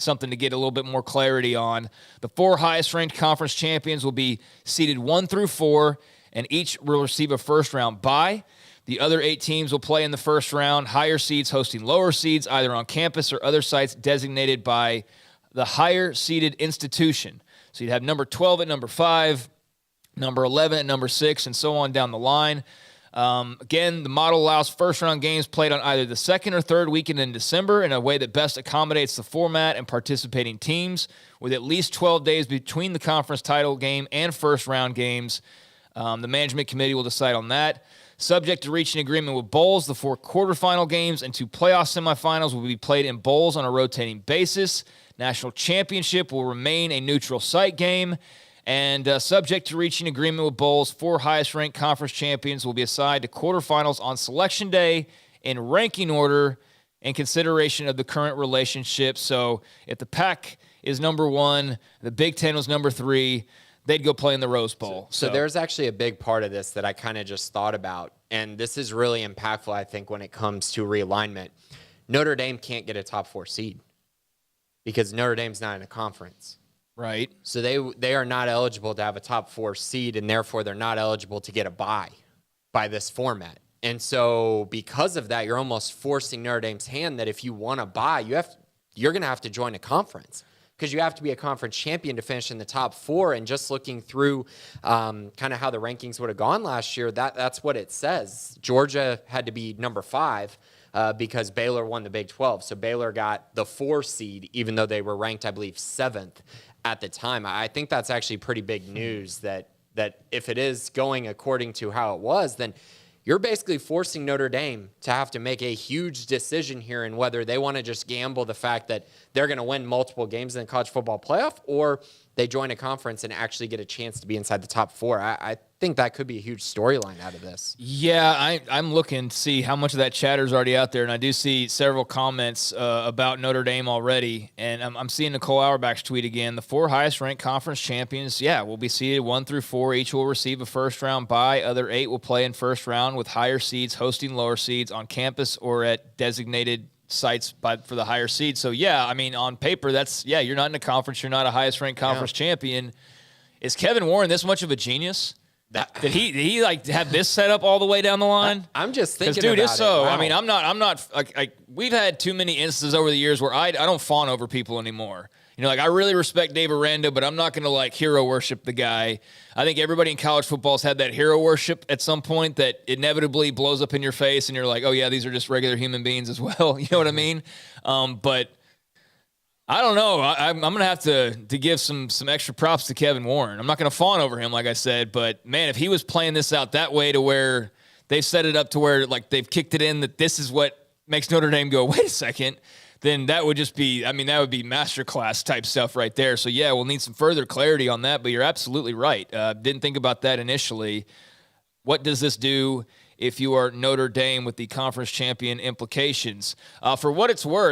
something to get a little bit more clarity on. The 4 highest-ranked conference champions will be seeded 1 through 4, and each will receive a first-round bye. The other 8 teams will play in the first round, higher seeds hosting lower seeds, either on campus or other sites designated by the higher-seeded institution. So you'd have number 12 at number 5, number 11 at number 6, and so on down the line. Again, the model allows first-round games played on either the second or third weekend in December in a way that best accommodates the format and participating teams, with at least 12 days between the conference title game and first-round games. The management committee will decide on that. Subject to reaching agreement with bowls, the 4 quarterfinal games and 2 playoff semifinals will be played in bowls on a rotating basis. National championship will remain a neutral site game. And subject to reaching agreement with bowls, 4 highest-ranked conference champions will be assigned to quarterfinals on Selection Day in ranking order in consideration of the current relationship. So if the Pac is number 1, the Big Ten was number 3, they'd go play in the Rose Bowl. So there's actually a big part of this that I kind of just thought about, and this is really impactful, I think, when it comes to realignment. Notre Dame can't get a top 4 seed because Notre Dame's not in a conference. Right. So they are not eligible to have a top 4 seed, and therefore they're not eligible to get a bye by this format. And so because of that, you're almost forcing Notre Dame's hand that if you want to bye, you're going to have to join a conference because you have to be a conference champion to finish in the top 4. And just looking through kind of how the rankings would have gone last year, that's what it says. Georgia had to be number 5. Because Baylor won the Big 12. So Baylor got the 4 seed, even though they were ranked, I believe, 7th at the time. I think that's actually pretty big news that if it is going according to how it was, then you're basically forcing Notre Dame to have to make a huge decision here in whether they want to just gamble the fact that they're going to win multiple games in the college football playoff, or they join a conference and actually get a chance to be inside the top 4. I think that could be a huge storyline out of this. Yeah, I'm looking to see how much of that chatter is already out there, and I do see several comments about Notre Dame already, and I'm seeing Nicole Auerbach's tweet again. The 4 highest-ranked conference champions, will be seeded 1 through 4. Each will receive a first-round bye. Other 8 will play in first round with higher seeds hosting lower seeds on campus or at designated sites for the higher seeds. So, on paper, you're not in a conference. You're not a highest-ranked conference champion. Is Kevin Warren this much of a genius? Did he have this set up all the way down the line? I'm just thinking dude, about it's so. it. Wow. I mean, I'm not we've had too many instances over the years where I don't fawn over people anymore. I really respect Dave Aranda, but I'm not going to hero worship the guy. I think everybody in college football has had that hero worship at some point that inevitably blows up in your face, and you're like, oh yeah, these are just regular human beings as well. You know what I mean? But I don't know. I'm going to have to give some extra props to Kevin Warren. I'm not going to fawn over him, like I said, but man, if he was playing this out that way to where they've set it up to where they've kicked it in that this is what makes Notre Dame go, wait a second, then that would just be, that would be masterclass type stuff right there. So yeah, we'll need some further clarity on that, but you're absolutely right. Didn't think about that initially. What does this do if you are Notre Dame with the conference champion implications? For what it's worth,